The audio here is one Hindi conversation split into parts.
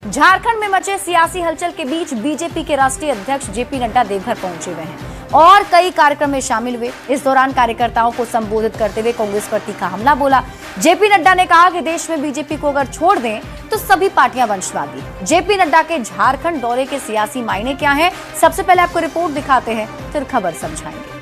झारखंड में मचे सियासी हलचल के बीच बीजेपी के राष्ट्रीय अध्यक्ष जेपी नड्डा देवघर पहुंचे हुए हैं और कई कार्यक्रम में शामिल हुए। इस दौरान कार्यकर्ताओं को संबोधित करते हुए कांग्रेस पर तीखा हमला बोला। जेपी नड्डा ने कहा कि देश में बीजेपी को अगर छोड़ दें तो सभी पार्टियां वंशवादी। जेपी नड्डा के झारखंड दौरे के सियासी मायने क्या हैं? सबसे पहले आपको रिपोर्ट दिखाते हैं, फिर खबर समझाएंगे।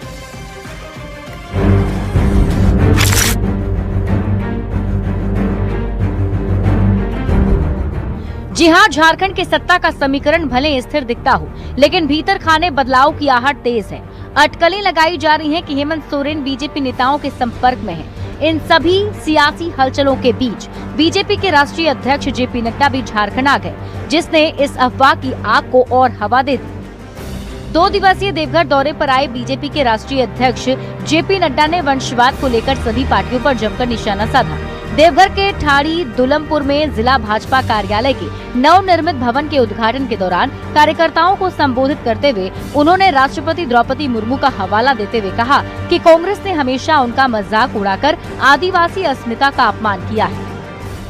जी हां, झारखंड के सत्ता का समीकरण भले स्थिर दिखता हो, लेकिन भीतर खाने बदलाव की आहट तेज है। अटकलें लगाई जा रही हैं कि हेमंत सोरेन बीजेपी नेताओं के संपर्क में हैं। इन सभी सियासी हलचलों के बीच बीजेपी के राष्ट्रीय अध्यक्ष जेपी नड्डा भी झारखंड आ गए, जिसने इस अफवाह की आग को और हवा दे दी। 2 दिवसीय देवघर दौरे पर आए बीजेपी के राष्ट्रीय अध्यक्ष जेपी नड्डा ने वंशवाद को लेकर सभी पार्टियों पर जमकर निशाना साधा। देवघर के ठाड़ी दुलमपुर में जिला भाजपा कार्यालय के नवनिर्मित भवन के उद्घाटन के दौरान कार्यकर्ताओं को संबोधित करते हुए उन्होंने राष्ट्रपति द्रौपदी मुर्मू का हवाला देते हुए कहा कि कांग्रेस ने हमेशा उनका मजाक उड़ाकर आदिवासी अस्मिता का अपमान किया है।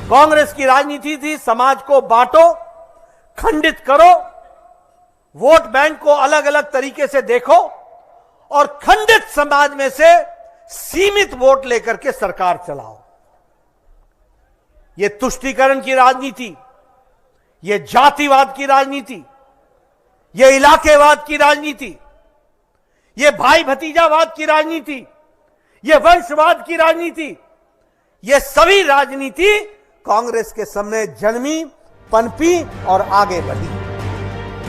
कांग्रेस की राजनीति थी समाज को बांटो, खंडित करो, वोट बैंक को अलग अलग तरीके से देखो और खंडित समाज में से सीमित वोट लेकर के सरकार चलाओ। ये तुष्टीकरण की राजनीति, ये जातिवाद की राजनीति, ये इलाकेवाद की राजनीति, ये भाई भतीजावाद की राजनीति, ये वंशवाद की राजनीति, ये सभी राजनीति कांग्रेस के सामने जन्मी, पनपी और आगे बढ़ी।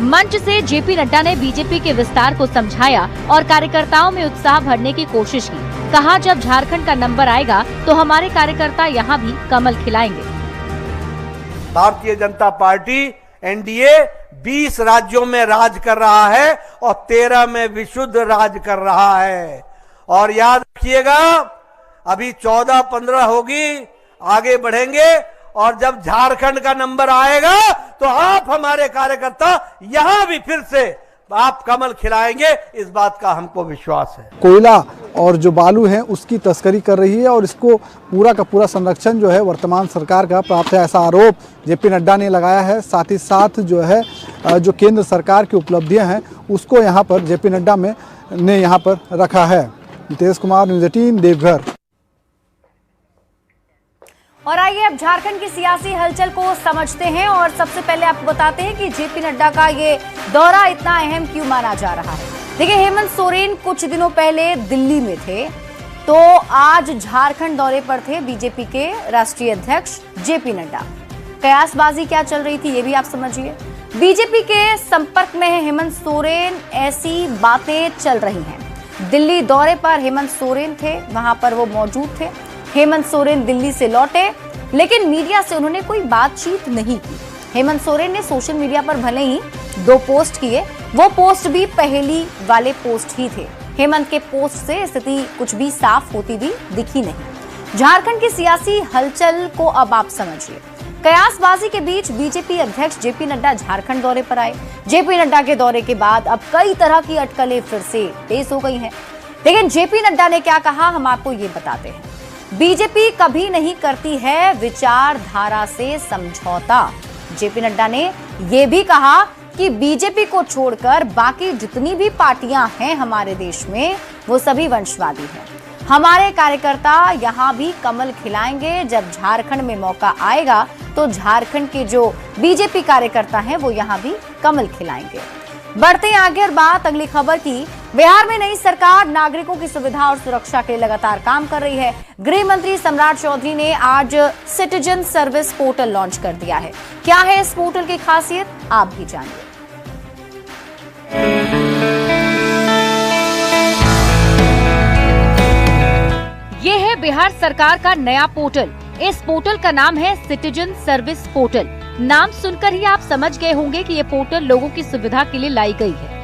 मंच से जेपी नड्डा ने बीजेपी के विस्तार को समझाया और कार्यकर्ताओं में उत्साह भरने की कोशिश की। कहा, जब झारखंड का नंबर आएगा तो हमारे कार्यकर्ता यहाँ भी कमल खिलाएंगे। भारतीय जनता पार्टी एनडीए 20 राज्यों में राज कर रहा है और 13 में विशुद्ध राज कर रहा है। और याद रखिएगा, अभी 14-15 होगी, आगे बढ़ेंगे और जब झारखंड का नंबर आएगा तो आप हमारे कार्यकर्ता यहां भी फिर से आप कमल खिलाएंगे, इस बात का हमको विश्वास है। कोयला और जो बालू है उसकी तस्करी कर रही है और इसको पूरा का पूरा संरक्षण जो है वर्तमान सरकार का प्राप्त है, ऐसा आरोप जेपी नड्डा ने लगाया है। साथ ही साथ जो है जो केंद्र सरकार की उपलब्धियां हैं उसको यहाँ पर जेपी नड्डा ने यहाँ पर रखा है। नितेश कुमार, न्यूज़ 18, देवघर। और आइए अब झारखंड की सियासी हलचल को समझते हैं और सबसे पहले आपको बताते हैं कि जेपी नड्डा का ये दौरा इतना अहम क्यों माना जा रहा है। देखिए, हेमंत सोरेन कुछ दिनों पहले दिल्ली में थे, तो आज झारखंड दौरे पर थे बीजेपी के राष्ट्रीय अध्यक्ष जेपी नड्डा। कयासबाजी क्या चल रही थी ये भी आप समझिए। बीजेपी के संपर्क में है हेमंत सोरेन, ऐसी बातें चल रही हैं। दिल्ली दौरे पर हेमंत सोरेन थे, वहां पर वो मौजूद थे। हेमंत सोरेन दिल्ली से लौटे, लेकिन मीडिया से उन्होंने कोई बातचीत नहीं की। हेमंत सोरेन ने सोशल मीडिया पर भले ही 2 पोस्ट किए, वो पोस्ट भी पहली वाले पोस्ट ही थे। हेमंत के पोस्ट से स्थिति कुछ भी साफ होती हुई दिखी नहीं। झारखंड की सियासी हलचल को अब आप समझिए। कयासबाजी के बीच बीजेपी अध्यक्ष जेपी नड्डा झारखंड दौरे पर आए। जेपी नड्डा के दौरे के बाद अब कई तरह की अटकलें फिर से तेज हो गई हैं। लेकिन जेपी नड्डा ने क्या कहा, हम आपको ये बताते हैं। बीजेपी कभी नहीं करती है विचारधारा से समझौता। जेपी नड्डा ने यह भी कहा कि बीजेपी को छोड़कर बाकी जितनी भी पार्टियां हैं हमारे देश में वो सभी वंशवादी हैं। हमारे कार्यकर्ता यहां भी कमल खिलाएंगे। जब झारखंड में मौका आएगा तो झारखंड के जो बीजेपी कार्यकर्ता हैं वो यहां भी कमल खिलाएंगे। बढ़ते हैं आगे और बात अगली खबर की। बिहार में नई सरकार नागरिकों की सुविधा और सुरक्षा के लिए लगातार काम कर रही है। गृह मंत्री सम्राट चौधरी ने आज सिटीजन सर्विस पोर्टल लॉन्च कर दिया है। क्या है इस पोर्टल की खासियत, आप भी जानिए। ये है बिहार सरकार का नया पोर्टल। इस पोर्टल का नाम है सिटीजन सर्विस पोर्टल। नाम सुनकर ही आप समझ गए होंगे कि ये पोर्टल लोगों की सुविधा के लिए लाई गई है।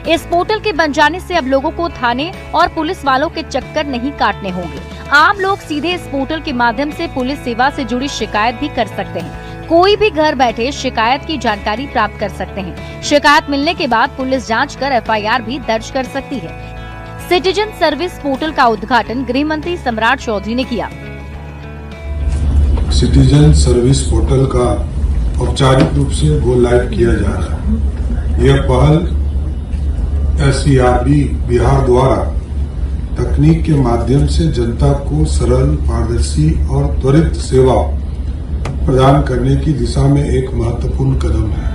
इस पोर्टल के बन जाने से अब लोगों को थाने और पुलिस वालों के चक्कर नहीं काटने होंगे। आम लोग सीधे इस पोर्टल के माध्यम से पुलिस सेवा से जुड़ी शिकायत भी कर सकते हैं। कोई भी घर बैठे शिकायत की जानकारी प्राप्त कर सकते हैं। शिकायत मिलने के बाद पुलिस जांच कर FIR भी दर्ज कर सकती है। सिटीजन सर्विस पोर्टल का उद्घाटन गृह मंत्री सम्राट चौधरी ने किया। सिटीजन सर्विस पोर्टल का औपचारिक रूप से गो लाइव किया जा रहा है। यह पहल SERB बिहार द्वारा तकनीक के माध्यम से जनता को सरल, पारदर्शी और त्वरित सेवा प्रदान करने की दिशा में एक महत्वपूर्ण कदम है।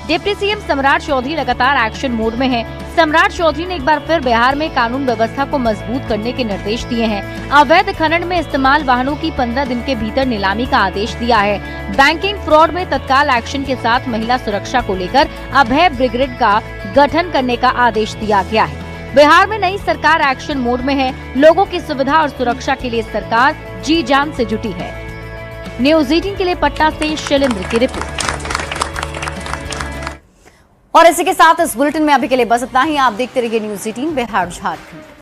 डिप्टी सीएम सम्राट चौधरी लगातार एक्शन मोड में हैं। सम्राट चौधरी ने एक बार फिर बिहार में कानून व्यवस्था को मजबूत करने के निर्देश दिए हैं। अवैध खनन में इस्तेमाल वाहनों की 15 दिन के भीतर नीलामी का आदेश दिया है। बैंकिंग फ्रॉड में तत्काल एक्शन के साथ महिला सुरक्षा को लेकर अभय ब्रिगेड का गठन करने का आदेश दिया गया है। बिहार में नई सरकार एक्शन मोड में है। लोगों की सुविधा और सुरक्षा के लिए सरकार जी जान से जुटी है। न्यूज 18 के लिए पटना से शैलेंद्र की रिपोर्ट। और इसी के साथ इस बुलेटिन में अभी के लिए बस इतना ही। आप देखते रहिए न्यूज 18 बिहार झारखंड।